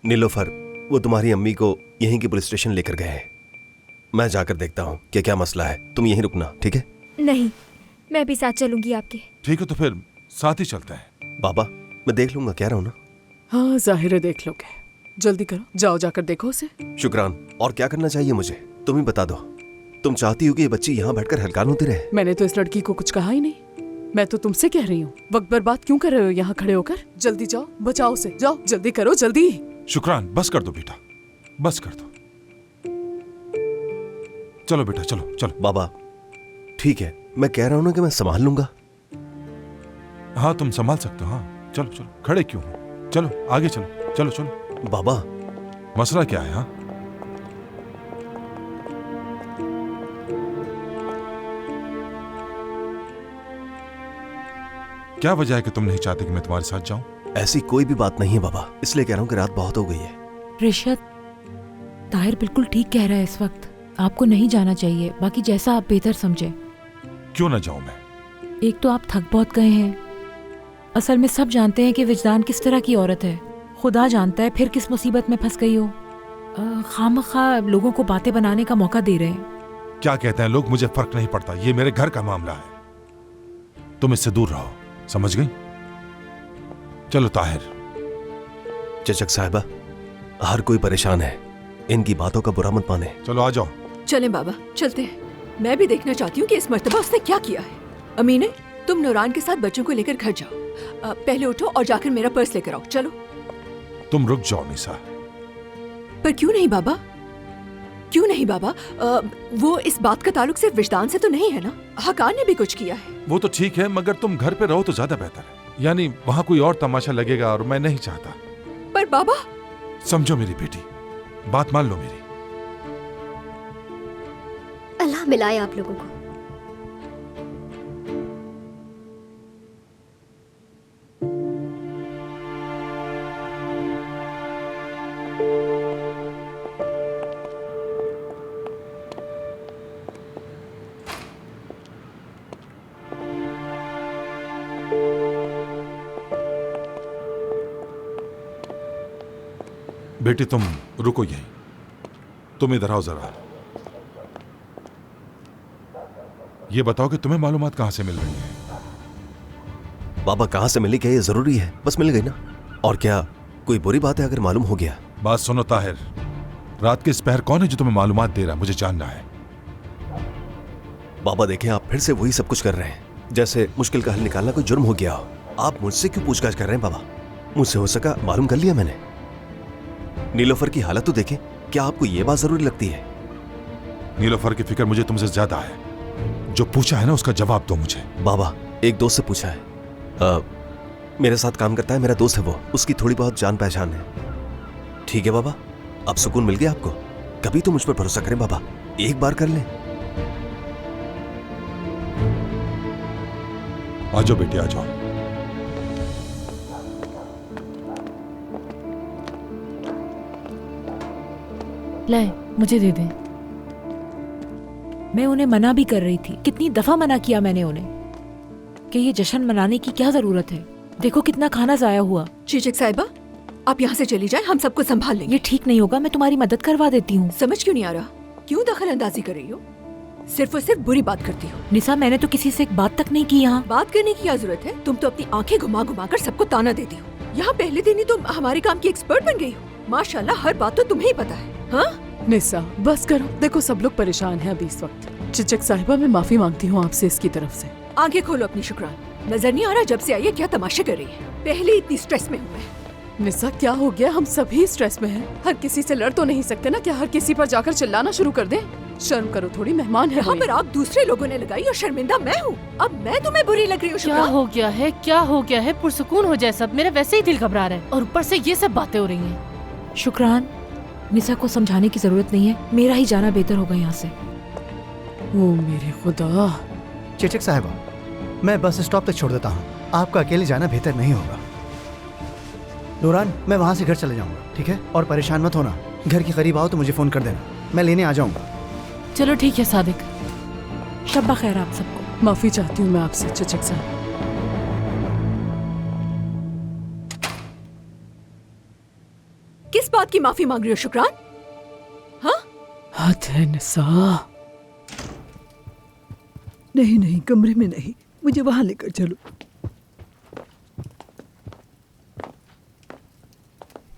नीलोफर, वो तुम्हारी अम्मी को यहीं के पुलिस स्टेशन लेकर गए हैं। मैं जाकर देखता हूँ कि क्या मसला है। तुम यहीं रुकना, ठीक है? नहीं, मैं भी साथ चलूंगी आपके। ठीक है, तो फिर साथ ही चलते हैं। बाबा, मैं देख लूंगा, कह रहा हूँ ना। हाँ, जाहिर है देख लोगे। जल्दी करो, जाओ जाकर देखो उसे। शुक्रान। और क्या करना चाहिए मुझे, तुम ही बता दो। तुम चाहती हो कि ये बच्ची यहाँ बैठकर हलकान होती रहे? मैंने तो इस लड़की को कुछ कहा ही नहीं। मैं तो तुमसे कह रही हूँ, वक्त बर्बाद क्यों कर रहे हो यहाँ खड़े होकर? जल्दी जाओ, बचाओ उसे, जाओ जल्दी करो, जल्दी। शुक्रान, बस कर दो बेटा, बस कर दो। चलो बेटा, चलो चलो। बाबा ठीक है, मैं कह रहा हूँ ना कि मैं संभाल लूंगा। हाँ, तुम संभाल सकते हो। हाँ चलो चलो, खड़े क्यों हो? चलो आगे चलो, चलो चलो। बाबा मसला क्या है? हाँ, क्या वजह है कि तुम नहीं चाहते कि मैं तुम्हारे साथ जाऊं? ऐसी कोई भी बात नहीं है बाबा, इसलिए कह रहा हूँ कि रात बहुत हो गई है। रिशद, ताहिर बिल्कुल ठीक कह रहा है। इस वक्त आपको नहीं जाना चाहिए, बाकी जैसा आप बेहतर समझे। क्यों ना जाऊं मैं? एक तो आप थक बहुत गए हैं। असल में सब जानते हैं कि विजदान किस तरह की औरत है। खुदा जानता है फिर किस मुसीबत में फंस गई हो। खामखा लोगों को बातें बनाने का मौका दे रहे हैं। क्या कहते हैं लोग, मुझे फर्क नहीं पड़ता, ये मेरे घर का मामला है। तुम इससे दूर रहो, समझ गई? चलो ताहिर। चचक साहिबा, हर कोई परेशान है, इनकी बातों का बुरा मत माने। चलो आ जाओ। चलें बाबा, चलते हैं। मैं भी देखना चाहती हूँ कि इस मर्तबा उसने क्या किया है। अमीने, तुम नूरान के साथ बच्चों को लेकर घर जाओ। पहले उठो और जाकर मेरा पर्स लेकर आओ। चलो। तुम रुक जाओ निसा। पर क्यों नहीं बाबा? क्यों नहीं बाबा? वो इस बात का ताल्लुक सिर्फ विजदान से तो नहीं है ना? हकान ने भी कुछ किया है। वो तो ठीक है, मगर तुम घर पे रहो तो ज्यादा बेहतर है। यानी वहाँ कोई और तमाशा लगेगा और मैं नहीं चाहता। पर बाबा। समझो मेरी बेटी, बात मान लो मेरी। अल्लाह मिलाए आप लोगों को। बेटी तुम रुको यहीं, तुम इधर आओ जरा। ये बताओ कि तुम्हें मालूमात कहां से मिल रही है? बाबा कहां से मिली, क्या ये जरूरी है? बस मिल गई ना। और क्या कोई बुरी बात है अगर मालूम हो गया? बात सुनो ताहिर, रात के इस पहर कौन है जो तुम्हें मालूमात दे रहा है? मुझे जानना है। बाबा देखें, आप फिर से वही सब कुछ कर रहे हैं, जैसे मुश्किल का हल निकालना कोई जुर्म हो गया हो। आप मुझसे क्यों पूछताछ कर रहे हैं? बाबा मुझसे हो सका मालूम कर लिया मैंने। नीलोफर की हालत तो देखें, क्या आपको यह बात जरूरी लगती है? नीलोफर की फिक्र मुझे तुमसे ज्यादा है। जो पूछा है ना उसका जवाब दो मुझे। बाबा एक दोस्त से पूछा है, मेरे साथ काम करता है, मेरा दोस्त है वो, उसकी थोड़ी बहुत जान पहचान है। ठीक है बाबा, अब सुकून मिल गया आपको? कभी तो मुझ पर भरोसा करें बाबा, एक बार कर लें। आ जाओ बेटी, आ जाओ। लाए, मुझे दे दे। मैं उन्हें मना भी कर रही थी, कितनी दफा मना किया मैंने उन्हें कि ये जश्न मनाने की क्या जरूरत है। देखो कितना खाना जाया हुआ। चीचक साहिबा, आप यहाँ से चली जाएं, हम सबको संभाल लेंगे। ये ठीक नहीं होगा, मैं तुम्हारी मदद करवा देती हूँ। समझ क्यों नहीं आ रहा? क्यों दखल अंदाजी कर रही हो? सिर्फ और सिर्फ बुरी बात करती हो। निसा, मैंने तो किसी से एक बात तक नहीं की। यहाँ बात करने की क्या जरूरत है? तुम तो अपनी आंखें घुमा घुमा कर सबको ताना देती हो। यहाँ पहले दिन ही तुम हमारे काम की एक्सपर्ट बन गई हो। माशाल्लाह, हर बात तो तुम्हें ही पता है। हाँ निसा, बस करो। देखो सब लोग परेशान हैं अभी इस वक्त। चिचक साहिबा, मैं माफी मांगती हूँ आपसे इसकी तरफ से। आंखें खोलो अपनी शुक्रान। नजर नहीं आ रहा जब से आई है क्या तमाशे कर रही है? पहले इतनी स्ट्रेस में हूँ मैं। निसा, क्या हो गया? हम सभी स्ट्रेस में हैं। हर किसी से लड़ तो नहीं सकते ना? क्या हर किसी पर जाकर चिल्लाना शुरू कर दें? शर्म करो थोड़ी, मेहमान है। यहाँ पर आग दूसरे लोगों ने लगाई और शर्मिंदा मैं हूँ। अब मैं तुम्हें बुरी लग रही हूँ? क्या हो गया है? क्या हो गया है? पुरसुकून हो जाए सब। मेरा वैसे ही दिल घबरा रहा है और ऊपर से ये सब बातें हो रही हैं। शुक्रान, निसा को समझाने की जरूरत नहीं है, मेरा ही जाना बेहतर होगा यहाँ से। ओ मेरे खुदा। चिचक साहिबा, मैं बस स्टॉप तक छोड़ देता हूँ, आपका अकेले जाना बेहतर नहीं होगा। नूरान, मैं वहाँ से घर चले जाऊँगा, ठीक है? और परेशान मत होना, घर के करीब आओ तो मुझे फ़ोन कर देना, मैं लेने आ जाऊँगा। चलो ठीक है सादिक। शब्बा खैर आप सबको। माफी चाहती हूँ मैं आपसे चिचक साहब। किस बात की माफी मांग रही हो शुक्रान? हाँ? हद है निसा। नहीं नहीं, कमरे में नहीं, मुझे वहां लेकर चलो।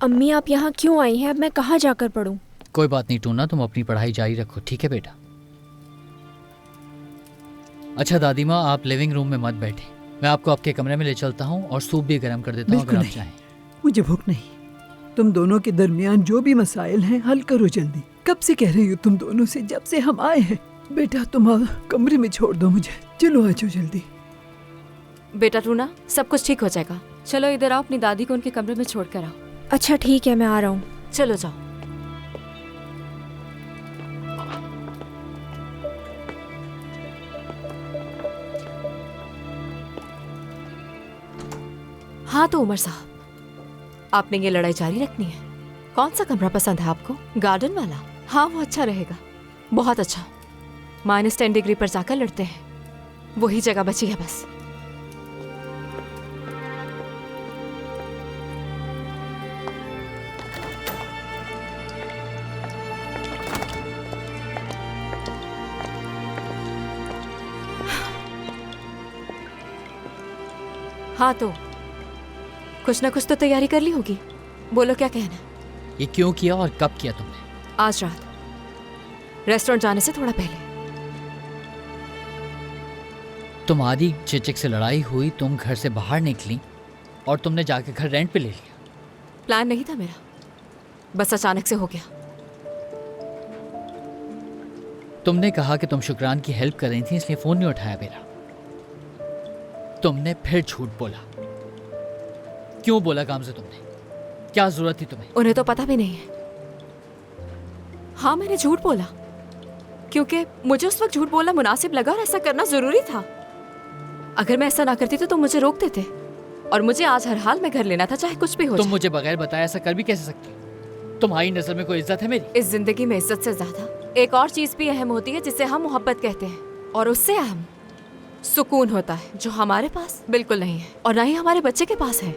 अम्मी आप यहाँ क्यों आई हैं? अब मैं कहाँ जाकर पढूं? कोई बात नहीं टूना, तुम अपनी पढ़ाई जारी रखो, ठीक है बेटा? अच्छा दादी माँ, आप लिविंग रूम में मत बैठे, मैं आपको आपके कमरे में ले चलता हूँ और सूप भी गर्म कर देता हूँ अगर आप चाहें। मुझे भूख नहीं। तुम दोनों के दरमियान जो भी मसाइल हैं हल करो जल्दी। कब से कह रही हो तुम दोनों से, जब से हम आए हैं। बेटा तुम कमरे में छोड़ दो मुझे, चलो आ जाओ जल्दी। बेटा टूना, सब कुछ ठीक हो जाएगा। चलो इधर आओ, अपनी दादी को उनके कमरे में छोड़ कर आओ। अच्छा ठीक है, मैं आ रहा हूँ। चलो जाओ। हाँ तो उमर साहब, आपने ये लड़ाई जारी रखनी है। कौन सा कमरा पसंद है आपको? गार्डन वाला? हाँ वो अच्छा रहेगा, बहुत अच्छा। -10 डिग्री पर जाकर लड़ते हैं, वही जगह बची है बस। हाँ तो कुछ ना कुछ तो तैयारी कर ली होगी, बोलो क्या कहना है? ये क्यों किया और कब किया तुमने? आज रात रेस्टोरेंट जाने से थोड़ा पहले। तुम्हारी चिचिक से लड़ाई हुई, तुम घर से बाहर निकली और तुमने जाके घर रेंट पे ले लिया। प्लान नहीं था मेरा, बस अचानक से हो गया। तुमने कहा कि तुम शुक्रान की हेल्प कर रही थी इसलिए फोन नहीं उठाया मेरा। तुमने फिर झूठ बोला। क्यों बोला गामज़े तुमने? क्या जरूरत थी तुम्हें? उन्हें तो पता भी नहीं है। हाँ मैंने झूठ बोला क्योंकि मुझे उस वक्त झूठ बोलना मुनासिब लगा और ऐसा करना जरूरी था। अगर मैं ऐसा ना करती तो तुम मुझे रोक देते और मुझे आज हर हाल में घर लेना था, चाहे कुछ भी हो। तुम मुझे बगैर बताए ऐसा कर भी कैसे सकती? तुम्हारी नजर में कोई इज्जत है मेरी? इस जिंदगी में इज्जत से ज्यादा एक और चीज भी अहम होती है जिसे हम मोहब्बत कहते हैं, और उससे अहम सुकून होता है जो हमारे पास बिल्कुल नहीं है और ना ही हमारे बच्चे के पास है।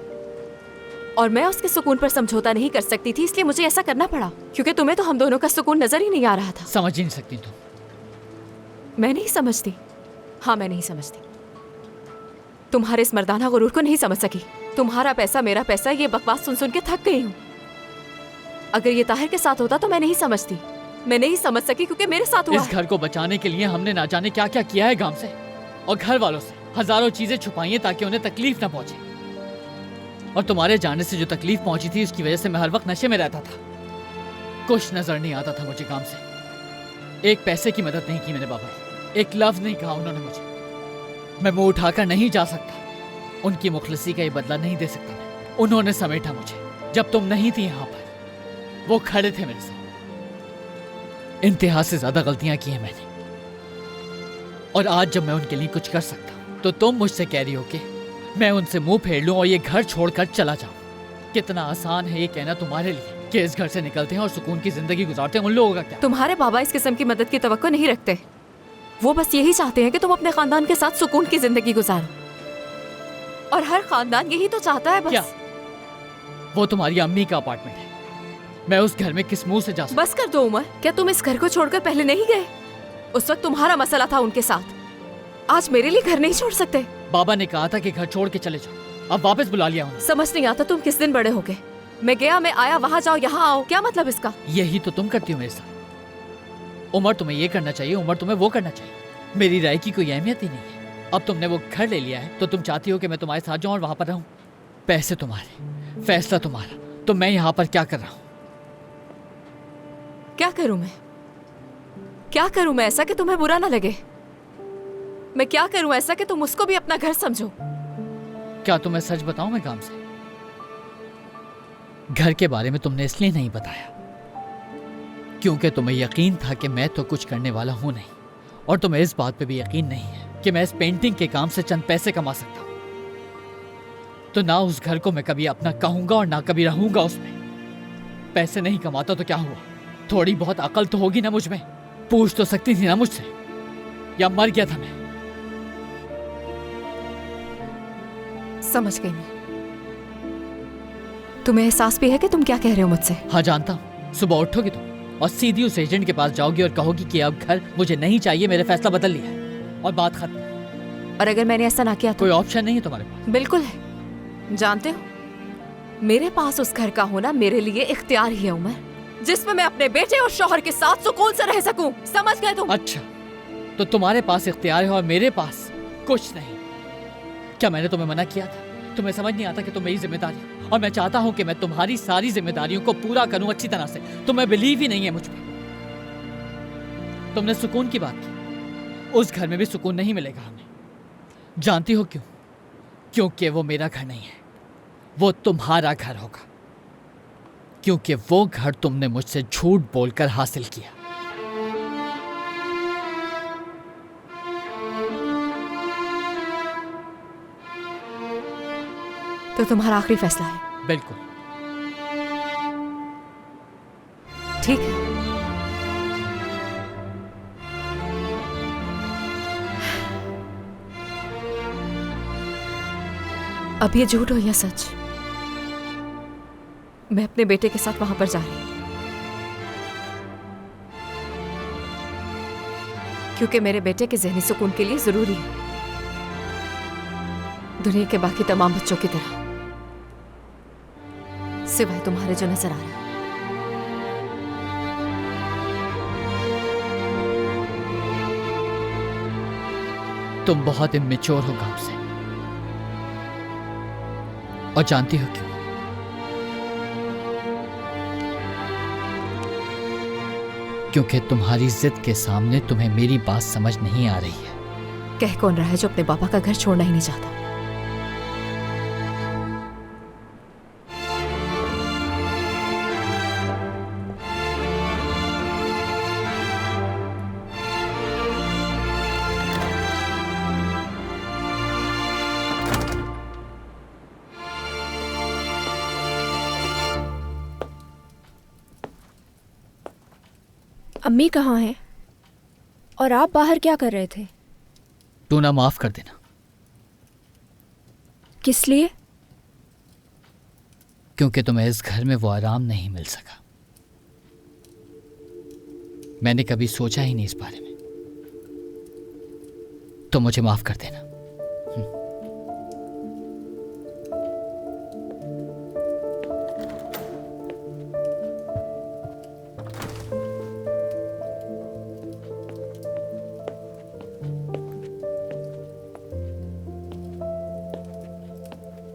और मैं उसके सुकून पर समझौता नहीं कर सकती थी, इसलिए मुझे ऐसा करना पड़ा क्योंकि तुम्हें तो हम दोनों का सुकून नजर ही नहीं आ रहा था। समझ ही नहीं सकती तुम। मैं नहीं समझती। हाँ मैं नहीं समझती। तुम्हारे इस मर्दाना गुरूर को नहीं समझ सकी। तुम्हारा पैसा मेरा पैसा, ये बकवास सुन सुन के थक गई हूँ। अगर ये ताहिर के साथ होता तो मैं नहीं समझती। मैं नहीं समझ सकी क्योंकि मेरे साथ हुआ। इस घर को बचाने के लिए हमने ना जाने क्या क्या किया है गांव से और घर वालों से। हजारों चीजें छुपाई हैं ताकि उन्हें तकलीफ ना पहुंचे। और तुम्हारे जाने से जो तकलीफ पहुंची थी उसकी वजह से मैं हर वक्त नशे में रहता था। कुछ नजर नहीं आता था मुझे काम से। एक पैसे की मदद नहीं की मैंने बाबा, एक लफ्ज नहीं कहा उन्होंने मुझे। मैं मुंह उठाकर नहीं जा सकता, उनकी मुखलसी का ये बदला नहीं दे सकता मैं। उन्होंने समेटा मुझे जब तुम नहीं थी यहाँ पर, वो खड़े थे मेरे साथ। इंतहा से ज्यादा गलतियां की हैं मैंने, और आज जब मैं उनके लिए कुछ कर सकता हूं तो तुम मुझसे कह रही हो कि मैं उनसे मुंह फेर लूं और ये घर छोड़कर चला जाऊं। कितना आसान है ये कहना तुम्हारे लिए कि इस घर से निकलते हैं और सुकून की जिंदगी गुजारते हैं। उन लोगों का क्या? तुम्हारे बाबा इस किस्म की मदद की तवक्को नहीं रखते। वो बस यही चाहते हैं कि तुम अपने खानदान के साथ सुकून की जिंदगी गुजारो, और हर खानदान यही तो चाहता है बस। क्या? वो तुम्हारी अम्मी का अपार्टमेंट है, मैं उस घर में किस मुंह से जा सकता? बस कर दो उमर, क्या तुम इस घर को छोड़कर पहले नहीं गए? उस वक्त तुम्हारा मसला था उनके साथ, आज मेरे लिए घर नहीं छोड़ सकते। बाबा ने कहा था कि घर छोड़ के चले जाओ, अब वापस बुला लिया उन्हें। समझ नहीं आता तुम किस दिन बड़े हो गए। मैं गया, मैं आया, वहां जाओ, यहाँ आओ, क्या मतलब इसका? यही तो तुम करती हो मेरे साथ। उमर तुम्हें ये करना चाहिए, उमर तुम्हें वो करना चाहिए। मेरी राय की कोई अहमियत ही नहीं है। अब तुमने वो घर ले लिया है तो तुम चाहती हो कि मैं तुम्हारे साथ जाऊं और वहां पर रहूं। पैसे तुम्हारे, फैसला तुम्हारा, तो मैं यहाँ पर क्या कर रहा हूँ? क्या करूं मैं? क्या करूं मैं ऐसा कि तुम्हें बुरा ना लगे? मैं क्या करूं ऐसा कि तुम उसको भी अपना घर समझो? क्या तुम्हें सच बताऊं मैं काम से? घर के बारे में तुमने इसलिए नहीं बताया क्योंकि तुम्हें यकीन था कि मैं तो कुछ करने वाला हूं नहीं, और तुम्हें इस बात पे भी यकीन नहीं है कि मैं इस पेंटिंग के काम से चंद पैसे कमा सकता हूं। तो ना उस घर को मैं कभी अपना कहूंगा और ना कभी रहूंगा उसमें। पैसे नहीं कमाता तो क्या हुआ? थोड़ी बहुत अकल तो होगी ना मुझ में। पूछ तो सकती थी ना मुझसे, या मर गया था मैं? समझ गई मैं। तुम्हें एहसास भी है कि तुम क्या कह रहे हो मुझसे? हाँ जानता हूँ। सुबह उठोगी तुम और सीधी उस एजेंट के पास जाओगी और कहोगी कि अब घर मुझे नहीं चाहिए, मेरा फैसला बदल लिया है और बात खत्म। और अगर मैंने ऐसा ना किया तो? कोई ऑप्शन नहीं है तुम्हारे पास। बिल्कुल है। जानते हो, मेरे पास उस घर का होना मेरे लिए इख्तियार ही है उमर, जिसमें मैं अपने बेटे और शौहर के साथ सुकून से रह सकूं। समझ गए तुम? अच्छा, तो तुम्हारे पास इख्तियार है और मेरे पास कुछ नहीं। क्या मैंने तुम्हें मना किया था? तुम्हें समझ नहीं आता कि तुम मेरी जिम्मेदारी हो और मैं चाहता हूं कि मैं तुम्हारी सारी जिम्मेदारियों को पूरा करूं अच्छी तरह से। तुम्हें बिलीव ही नहीं है मुझ पर। तुमने सुकून की बात की, उस घर में भी सुकून नहीं मिलेगा हमें। जानती हो क्यों? क्योंकि वो मेरा घर नहीं है, वो तुम्हारा घर होगा। क्योंकि वो घर तुमने मुझसे झूठ बोलकर हासिल किया। तो तुम्हारा आखिरी फैसला है? बिल्कुल। ठीक है। अब ये झूठ हो या सच, मैं अपने बेटे के साथ वहां पर जा रही हूं, क्योंकि मेरे बेटे के ज़हनी सुकून के लिए जरूरी है, दुनिया के बाकी तमाम बच्चों की तरह, सिवाय तुम्हारे जो नजर आ रहे हैं। तुम बहुत इमेच्योर हो गांव से, और जानती हो क्यों? क्योंकि तुम्हारी जिद के सामने तुम्हें मेरी बात समझ नहीं आ रही है। कह कौन रहा है जो अपने पापा का घर छोड़ना ही नहीं चाहता? अम्मी कहाँ हैं? और आप बाहर क्या कर रहे थे? टूना, माफ कर देना। किस लिए? क्योंकि तुम्हें इस घर में वो आराम नहीं मिल सका। मैंने कभी सोचा ही नहीं इस बारे में, तो मुझे माफ कर देना।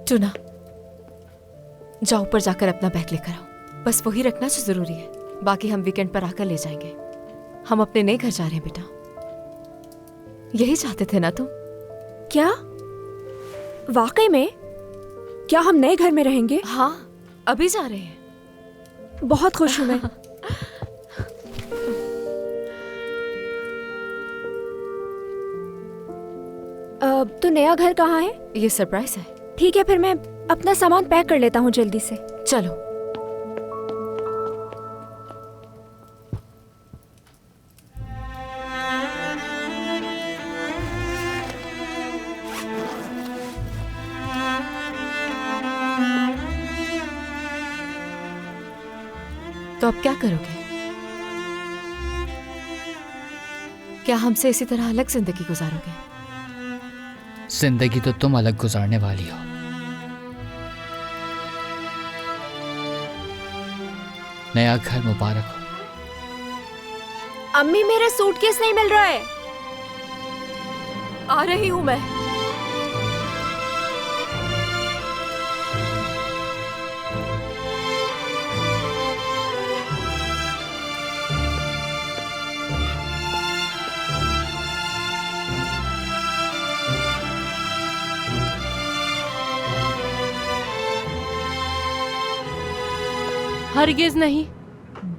टूना, जाओ ऊपर जाकर अपना बैग लेकर आओ। बस वही रखना जो जरूरी है, बाकी हम वीकेंड पर आकर ले जाएंगे। हम अपने नए घर जा रहे हैं बेटा, यही चाहते थे ना तुम? क्या वाकई में? क्या हम नए घर में रहेंगे? हाँ, अभी जा रहे हैं। बहुत खुश हूं मैं। तो नया घर कहाँ है? ये सरप्राइज है। ठीक है, फिर मैं अपना सामान पैक कर लेता हूँ जल्दी से। चलो। तो अब क्या करोगे? क्या हमसे इसी तरह अलग जिंदगी गुजारोगे? जिंदगी तो तुम अलग गुजारने वाली हो। नया घर मुबारक हो। अम्मी, मेरा सूटकेस नहीं मिल रहा है। आ रही हूं मैं। हरगिज नहीं,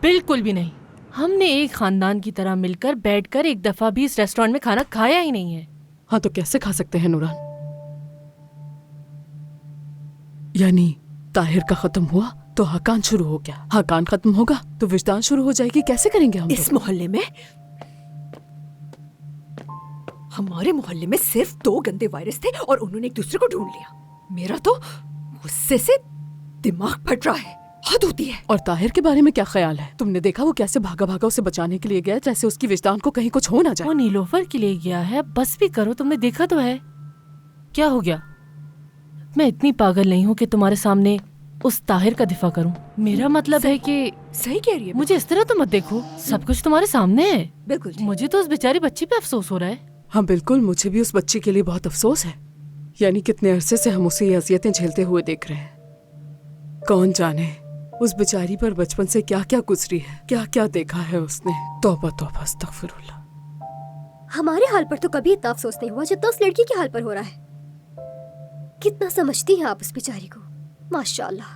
बिल्कुल भी नहीं। हमने एक खानदान की तरह मिलकर बैठकर एक दफा भी इस रेस्टोरेंट में खाना खाया ही नहीं है। हाँ, तो कैसे खा सकते हैं नूरान? यानी ताहिर का खत्म हुआ तो हकान शुरू हो गया, हकान खत्म होगा तो विजदान शुरू हो जाएगी। कैसे करेंगे हम? इस मोहल्ले में, हमारे मोहल्ले में सिर्फ 2 गंदे वायरस थे और उन्होंने एक दूसरे को ढूंढ लिया। मेरा तो गुस्से से दिमाग फट रहा है, हद होती है। और ताहिर के बारे में क्या ख्याल है? तुमने देखा वो कैसे भागा भागा उसे बचाने के लिए गया, जैसे उसकी विजदान को कहीं कुछ हो ना जाए। वो नीलोफर के लिए गया है, बस भी करो, तुमने देखा तो है। क्या हो गया? मैं इतनी पागल नहीं हूँ कि तुम्हारे सामने उस ताहिर का दिफा करूं। मेरा मतलब है कि सही कह रही है। मुझे इस तरह तो मत देखो, सब कुछ तुम्हारे सामने है। बिल्कुल। मुझे तो उस बेचारी बच्ची पे अफसोस हो रहा है। हाँ बिल्कुल, मुझे भी उस बच्ची के लिए बहुत अफसोस है। यानी कितने अरसे से हम उसे ये अजियतें झेलते हुए देख रहे हैं। कौन जाने उस बेचारी पर बचपन से क्या क्या गुजरी है, क्या क्या देखा है उसने। तौबा तौबा, अस्तगफिरुल्लाह। हमारे हाल पर तो कभी इतना अफसोस नहीं हुआ जितना उस लड़की के हाल पर हो रहा है। कितना समझती हैं आप उस बेचारी को, माशाअल्लाह।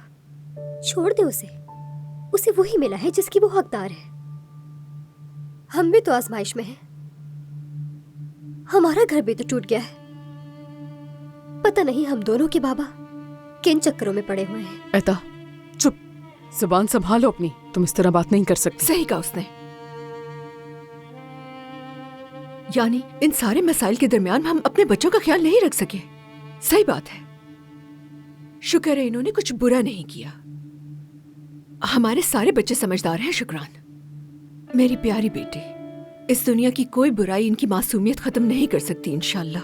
छोड़ दे उसे वही मिला है जिसकी वो हकदार है। हम भी तो आजमाइश में हैं। हमारा घर भी तो टूट गया है। पता नहीं हम दोनों के बाबा किन चक्करों में पड़े हुए हैं। ऐता चुप, जुबान संभालो अपनी, तुम इस तरह बात नहीं कर सकती। सही कहा उसने। यानी इन सारे मसाइल के दरमियान हम अपने बच्चों का ख्याल नहीं रख सके। सही बात है। शुक्र है इन्होंने कुछ बुरा नहीं किया। हमारे सारे बच्चे समझदार हैं शुक्रान। मेरी प्यारी बेटी, इस दुनिया की कोई बुराई इनकी मासूमियत खत्म नहीं कर सकती इंशाल्लाह।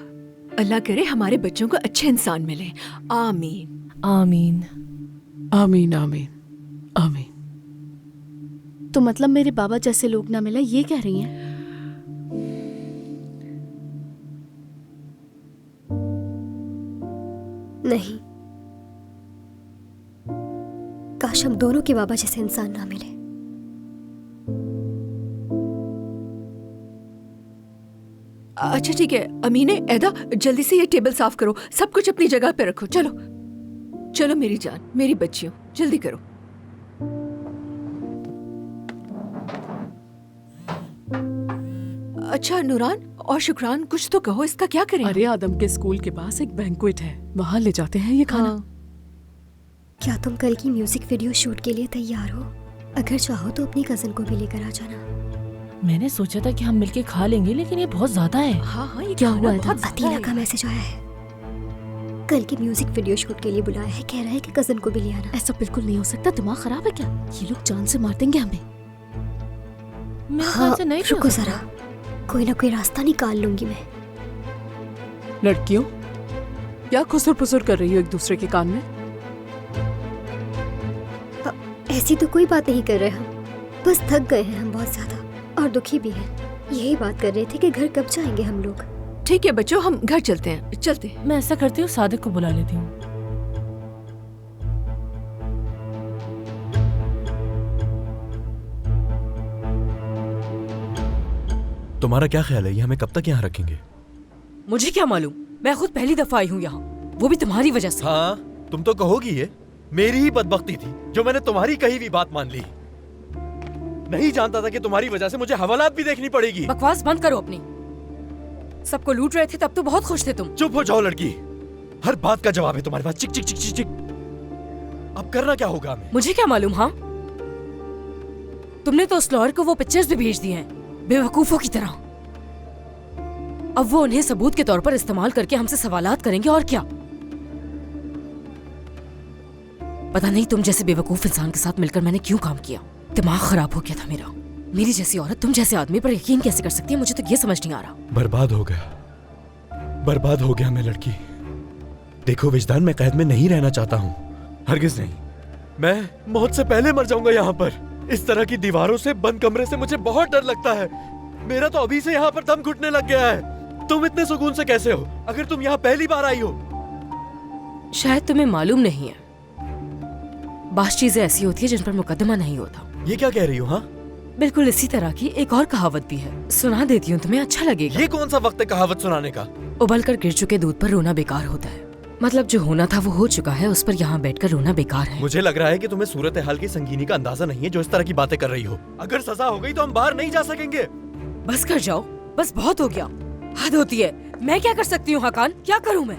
अल्लाह करे हमारे बच्चों को अच्छे इंसान मिले। आमीन आमीन आमीन आमीन आमीन। तो मतलब मेरे बाबा जैसे लोग ना मिले, ये कह रही हैं? नहीं, काश हम दोनों के बाबा जैसे इंसान ना मिले। अच्छा ठीक है अमीने, ऐदा जल्दी से ये टेबल साफ करो, सब कुछ अपनी जगह पे रखो। चलो चलो मेरी जान, मेरी बच्चियों, जल्दी करो। अच्छा नूरान और शुक्रान, कुछ तो कहो, इसका क्या करें? अरे आदम के स्कूल के पास एक बैंक्वेट है, वहाँ ले जाते हैं ये खाना। क्या तुम कल की म्यूजिक वीडियो शूट के लिए तैयार हो? अगर चाहो तो अपनी कजन को भी लेकर आ जाना। मैंने सोचा था कि हम मिलके खा लेंगे, लेकिन ये बहुत ज्यादा है। हाँ हाँ, ये क्या हुआ था? अतीला का मैसेज आया है, कल की म्यूजिक वीडियो शूट के लिए बुलाया है। कह रहा है कि कजन को भी ले आना। ऐसा बिल्कुल नहीं हो सकता, दिमाग खराब है क्या? ये लोग जान से मार देंगे हमें। हाँ, रुको जरा, कोई ना कोई रास्ता निकाल लूंगी मैं। लड़कियों, क्या खुसुर पुसुर कर रही हो एक दूसरे के कान में? ऐसी तो कोई बात नहीं कर रहे हम, बस थक गए हैं हम बहुत ज्यादा और दुखी भी हैं। यही बात कर रहे थे कि घर कब जाएंगे हम लोग। ठीक है बच्चों, हम घर चलते हैं। चलते हैं। मैं ऐसा करती हूँ, सादिक को बुला लेती हूँ। तुम्हारा क्या ख्याल है, ये हमें कब तक यहाँ रखेंगे? मुझे क्या मालूम, मैं खुद पहली दफा आई हूँ यहाँ, वो भी तुम्हारी वजह से। हाँ, तुम तो कहोगी ये मेरी ही बदबख्ती थी जो मैंने तुम्हारी कही भी बात मान ली। नहीं जानता था कि तुम्हारी वजह से मुझे हवालात भी देखनी पड़ेगी। बकवास बंद करो अपनी। सबको लूट रहे थे तब तो बहुत खुश थे तुम। चुप हो जाओ लड़की, हर बात का जवाब है तुम्हारे पास। चिक चिक चिक चिक चिक। अब करना क्या होगा हमें? मुझे क्या मालूम। हाँ, तुमने तो उस लॉयर को वो पिक्चर्स भी भेज दी हैं, बेवकूफों की तरह। अब वो उन्हें सबूत के तौर पर इस्तेमाल करके हमसे सवालात करेंगे और क्या। पता नहीं तुम जैसे बेवकूफ इंसान के साथ मिलकर मैंने क्यों काम किया। दिमाग खराब हो गया था मेरा। मेरी जैसी औरत तुम जैसे आदमी पर यकीन कैसे कर सकती है, मुझे तो ये समझ नहीं आ रहा। बर्बाद हो गया, बर्बाद हो गया मैं लड़की। देखो विजदान, मैं कैद में नहीं रहना चाहता हूँ, हरगिज नहीं। मैं मौत से पहले मर जाऊंगा यहाँ पर। इस तरह की दीवारों से, बंद कमरे से मुझे बहुत डर लगता है। मेरा तो अभी से यहाँ पर दम घुटने लग गया है। तुम इतने सुकून से कैसे हो अगर तुम यहाँ पहली बार आई हो? शायद तुम्हें मालूम नहीं है, बास चीजें ऐसी होती है जिन पर मुकदमा नहीं होता। ये क्या कह रही हो? हाँ, बिल्कुल इसी तरह की एक और कहावत भी है, सुना देती हूँ, तुम्हें अच्छा लगेगा। ये कौन सा वक्त है कहावत सुनाने का? उबल कर गिर चुके दूध पर रोना बेकार होता है। मतलब जो होना था वो हो चुका है, उस पर यहाँ बैठकर रोना बेकार है। मुझे लग रहा है कि तुम्हें सूरत हाल की संगीनी का अंदाजा नहीं है जो इस तरह की बातें कर रही हो। अगर सजा हो गई तो हम बाहर नहीं जा सकेंगे। बस कर जाओ, बस बहुत हो गया, हद होती है। मैं क्या कर सकती हूँ हाकान, क्या करूँ मैं?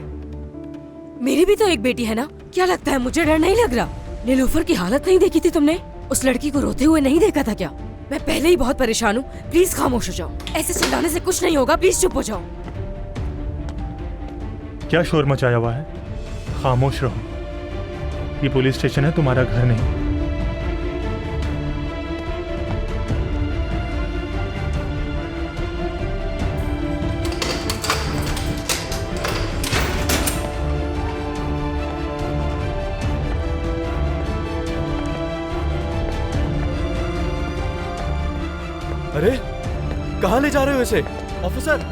मेरी भी तो एक बेटी है ना। क्या लगता है मुझे डर नहीं लग रहा? नीलूफर की हालत नहीं देखी थी तुमने? उस लड़की को रोते हुए नहीं देखा था क्या? मैं पहले ही बहुत परेशान हूँ, प्लीज खामोश हो जाओ। ऐसे चिल्लाने से कुछ नहीं होगा, प्लीज चुप हो जाओ। क्या शोर मचाया हुआ है? खामोश रहो। ये पुलिस स्टेशन है, तुम्हारा घर नहीं। अरे कहाँ ले जा रहे हो इसे? ऑफिसर,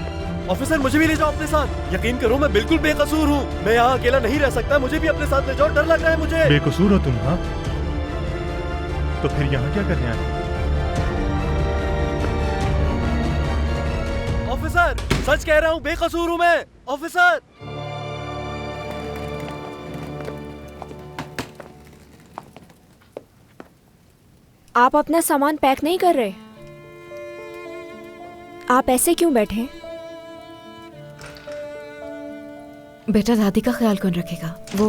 ऑफिसर मुझे भी ले जाओ अपने साथ। यकीन करो मैं बिल्कुल बेकसूर हूँ। मैं यहाँ अकेला नहीं रह सकता, मुझे भी अपने साथ ले जाओ, डर लग रहा है मुझे। बेकसूर हो तुम? हाँ, तो फिर यहाँ क्या करने आए? ऑफिसर सच कह रहा हूँ, बेकसूर हूँ मैं। ऑफिसर आप अपना सामान पैक नहीं कर रहे? आप ऐसे क्यों बैठे? बेटा दादी का ख्याल कौन रखेगा? वो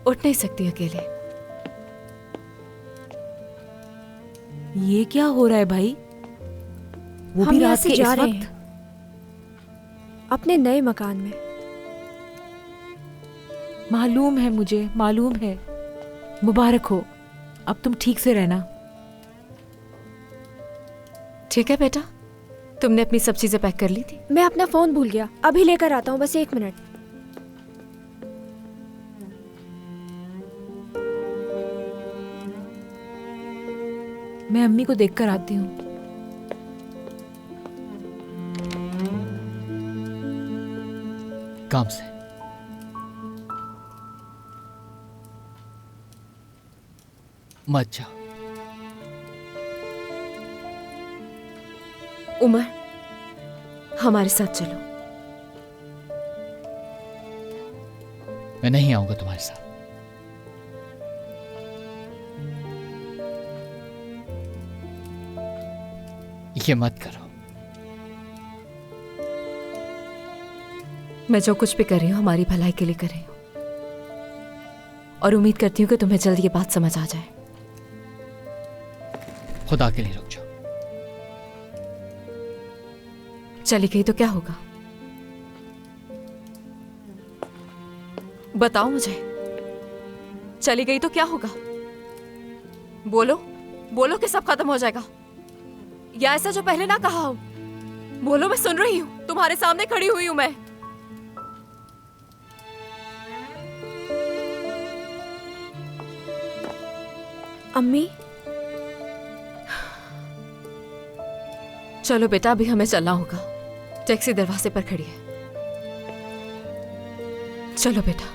उठ नहीं सकती अकेले। ये क्या हो रहा है भाई? वो हम भी यहाँ रात से के जा इस रहे वक्त? हैं अपने नए मकान में। मालूम है मुझे, मालूम है। मुबारक हो, अब तुम ठीक से रहना। ठीक है बेटा, तुमने अपनी सब चीजें पैक कर ली थी? मैं अपना फोन भूल गया, अभी लेकर आता हूँ, बस 1 मिनट। मैं अम्मी को देखकर आती हूँ। काम से मत जाओ। उमर, हमारे साथ चलो। मैं नहीं आऊंगा तुम्हारे साथ। ये मत करो। मैं जो कुछ भी कर रही हूँ हमारी भलाई के लिए कर रही हूँ, और उम्मीद करती हूँ कि तुम्हें जल्द ये बात समझ आ जाए। खुदा के लिए रुक जाओ। चली गई तो क्या होगा? बताओ मुझे, चली गई तो क्या होगा? बोलो, बोलो कि सब खत्म हो जाएगा, या ऐसा जो पहले ना कहा हो। बोलो, मैं सुन रही हूँ, तुम्हारे सामने खड़ी हुई हूं मैं। अम्मी, चलो बेटा, अभी हमें चलना होगा। टैक्सी दरवाजे पर खड़ी है। चलो बेटा।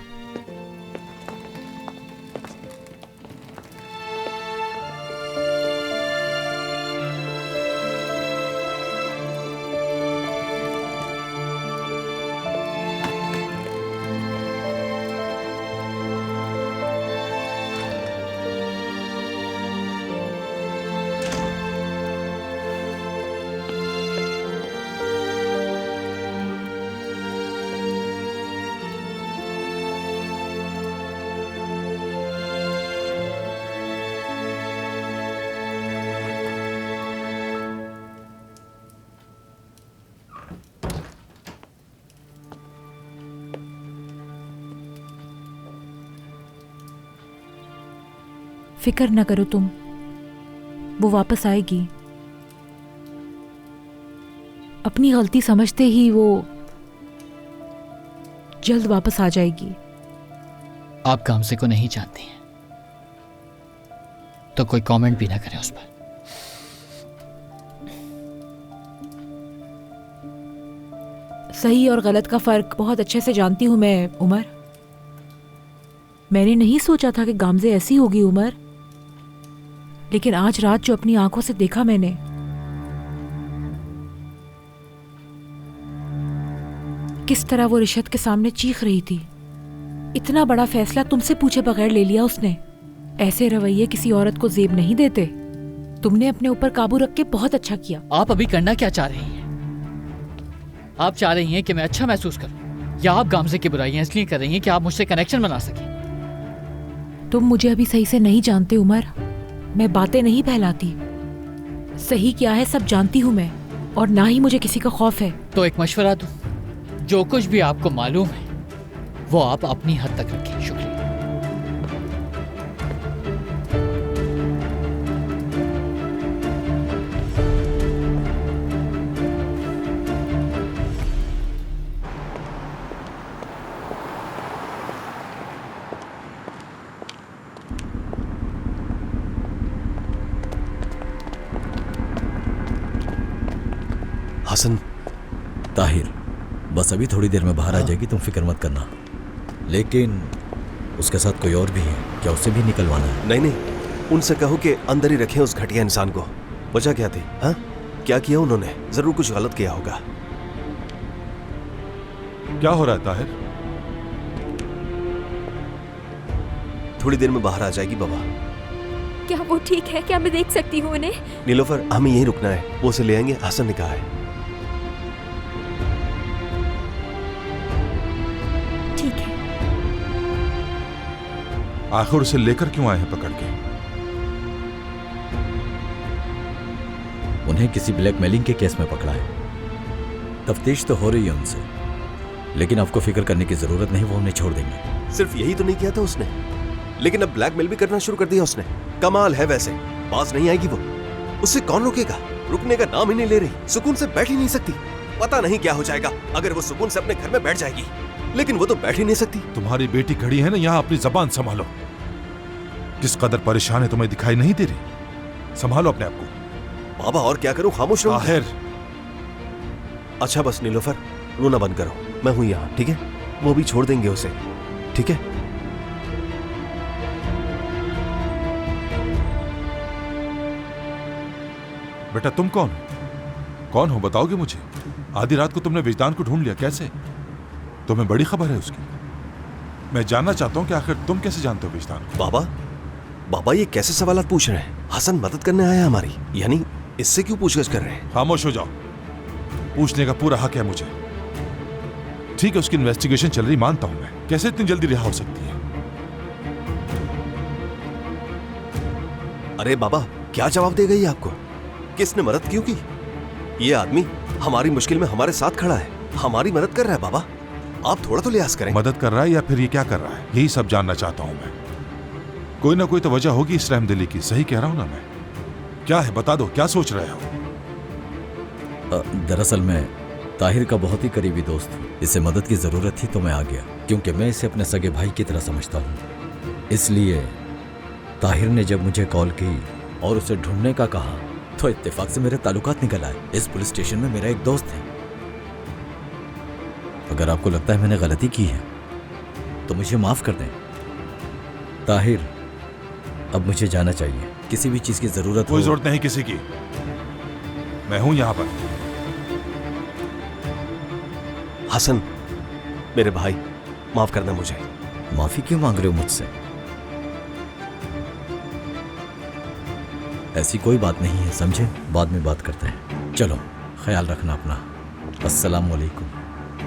फिक्र न करो तुम, वो वापस आएगी। अपनी गलती समझते ही वो जल्द वापस आ जाएगी। आप गामसे को नहीं जानती हैं, तो कोई कमेंट भी ना करें उस पर। सही और गलत का फर्क बहुत अच्छे से जानती हूं मैं, उमर। मैंने नहीं सोचा था कि गामजे ऐसी होगी, उमर। लेकिन आज रात जो अपनी आंखों से देखा मैंने, किस तरह वो रिशत के सामने चीख रही थी। इतना बड़ा फैसला तुमसे पूछे बगैर ले लिया उसने। ऐसे रवैये किसी औरत को जेब नहीं देते। तुमने अपने ऊपर काबू रख के बहुत अच्छा किया। आप अभी करना क्या चाह रही हैं? आप चाह रही हैं कि मैं अच्छा महसूस करूं, या आप गामजे की बुराइयां इसलिए कर रही हैं कि आप मुझसे कनेक्शन बना सकें? तुम मुझे अभी सही से नहीं जानते, उमर। मैं बातें नहीं फैलाती। सही क्या है सब जानती हूं मैं, और ना ही मुझे किसी का खौफ है। तो एक मशवरा दूं, जो कुछ भी आपको मालूम है वो आप अपनी हद तक रखें। शुक्रिया। हसन। ताहिर, बस अभी थोड़ी देर में बाहर आ जाएगी, तुम फिक्र मत करना। लेकिन उसके साथ कोई और भी है क्या? उसे भी निकलवाना है? नहीं, उनसे कहो कि अंदर ही रखें उस घटिया इंसान को। वजह क्या थी? हाँ, क्या किया उन्होंने? जरूर कुछ गलत किया होगा। क्या हो रहा है ताहिर? थोड़ी देर में बाहर आ जाएगी बाबा। क्या वो ठीक है? क्या मैं देख सकती हूँ उन्हें? नीलोफर, हमें यहीं रुकना है, वो उसे ले आएंगे, हसन ने कहा है। ठीक है। आखिर उसे लेकर क्यों आए हैं पकड़ के? उन्हें किसी ब्लैकमेलिंग के केस में पकड़ा है। तफ्तीश तो हो रही है उनसे, लेकिन आपको फिक्र करने की जरूरत नहीं, वो उन्हें छोड़ देंगे। सिर्फ यही तो नहीं किया था उसने, लेकिन अब ब्लैकमेल भी करना शुरू कर दिया उसने। कमाल है वैसे, बाज नहीं आएगी वो, उससे कौन रोकेगा? रुकने का नाम ही नहीं ले रही, सुकून से बैठ ही नहीं सकती। पता नहीं क्या हो जाएगा अगर वो सुकून से अपने घर में बैठ जाएगी, लेकिन वो तो बैठ ही नहीं सकती। तुम्हारी बेटी खड़ी है ना यहाँ, अपनी जबान संभालो। किस कदर परेशान है तुम्हें दिखाई नहीं दे रही? संभालो अपने आप को। बाबा और क्या करूं, खामोश रहूं? ताहिर। अच्छा बस नीलोफर, रोना बंद करो, मैं हूं यहाँ, ठीक है? वो भी छोड़ देंगे उसे, ठीक है? बेटा तुम कौन हो बताओगे मुझे? आधी रात को तुमने विजदान को ढूंढ लिया, कैसे? तुम्हें बड़ी खबर है उसकी। मैं जानना चाहता हूं कि आखिर तुम कैसे जानते हो विजदान को? बाबा ये कैसे सवालात पूछ रहे हैं? हसन मदद करने आया हमारी, यानी इससे क्यों पूछताछ कर रहे हैं? खामोश हो जाओ, पूछने का पूरा हक है मुझे। ठीक है, उसकी इन्वेस्टिगेशन चल रही, मानता हूं मैं। कैसे इतनी जल्दी रिहा हो सकती है? अरे बाबा, क्या जवाब देगा ये आपको? किसने मदद क्यों की? ये आदमी हमारी मुश्किल में हमारे साथ खड़ा है, हमारी मदद कर रहा है। बाबा आप थोड़ा तो लिहाज करें। मदद कर रहा है या फिर ये क्या कर रहा है, यही सब जानना चाहता हूं मैं। कोई ना कोई तो वजह होगी इस रहमदिली की, सही कह रहा हूं ना मैं? क्या है बता दो, क्या सोच रहे हो? दरअसल मैं ताहिर का बहुत ही करीबी दोस्त हूँ। इसे मदद की जरूरत थी तो मैं आ गया, क्योंकि मैं इसे अपने सगे भाई की तरह समझता हूँ। इसलिए ताहिर ने जब मुझे कॉल की और उसे ढूंढने का कहा तो इत्तेफाक से मेरे ताल्लुकात निकल आए। इस पुलिस स्टेशन में मेरा एक दोस्त है। अगर आपको लगता है मैंने गलती की है तो मुझे माफ कर दें। ताहिर, अब मुझे जाना चाहिए। किसी भी चीज की जरूरत कोई जरूरत नहीं किसी की, मैं हूं यहां पर। हसन मेरे भाई, माफ करना मुझे। माफी क्यों मांग रहे हो मुझसे? ऐसी कोई बात नहीं है, समझे? बाद में बात करते हैं। चलो, ख्याल रखना अपना। अस्सलाम वालेकुम।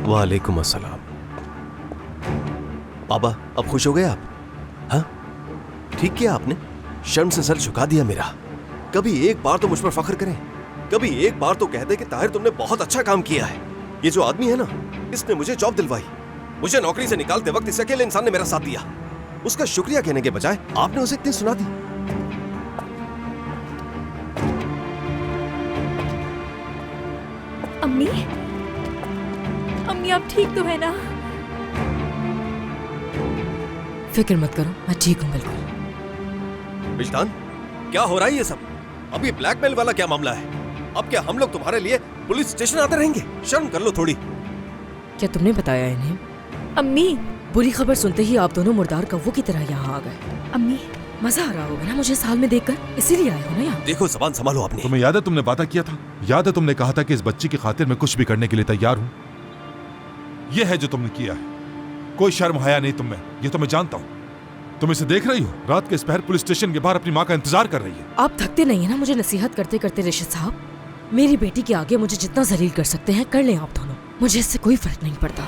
वालेकुम अस्सलाम। बाबा अब खुश हो गए आप? हाँ, ठीक किया आपने, शर्म से सर झुका दिया मेरा। कभी एक बार तो मुझ पर फख्र करें, कभी एक बार तो कह दे कि ताहिर तुमने बहुत अच्छा काम किया है। ये जो आदमी है ना, इसने मुझे जॉब दिलवाई, मुझे नौकरी से निकालते वक्त इस अकेले इंसान ने मेरा साथ दिया। उसका शुक्रिया कहने के बजाय आपने उसे इतनी सुना दी। अम्मी, अम्मी आप ठीक तो है ना? फिक्र मत करो, मैं ठीक हूँ बिल्कुल। विजदान, क्या हो रहा है ये सब? अब ये ब्लैकमेल वाला क्या मामला है? अब क्या हम लोग तुम्हारे लिए पुलिस स्टेशन आते रहेंगे? शर्म कर लो थोड़ी। क्या तुमने बताया इन्हें? अम्मी, बुरी खबर सुनते ही आप दोनों मुर्दार कौवों की तरह यहाँ आ गए। अम्मी, मजा आ रहा होगा ना मुझे साल में देखकर, इसीलिए आए हो ना यहाँ। देखो जबान संभालो अपनी। तुम्हें याद है तुमने वादा किया था? याद है तुमने कहा था कि इस बच्ची की खातिर मैं कुछ भी करने के लिए तैयार हूं? यह है जो तुमने किया है। कोई शर्म हया नहीं तुम में, ये तो मैं जानता हूं। तुम इसे देख रही हो, रात के इस पहर पुलिस स्टेशन के बाहर अपनी माँ का इंतजार कर रही है। आप थकते नहीं है ना मुझे नसीहत करते करते रिशिद साहब? मेरी बेटी के आगे मुझे जितना जलील कर सकते हैं कर लें आप दोनों, मुझे इससे कोई फर्क नहीं पड़ता।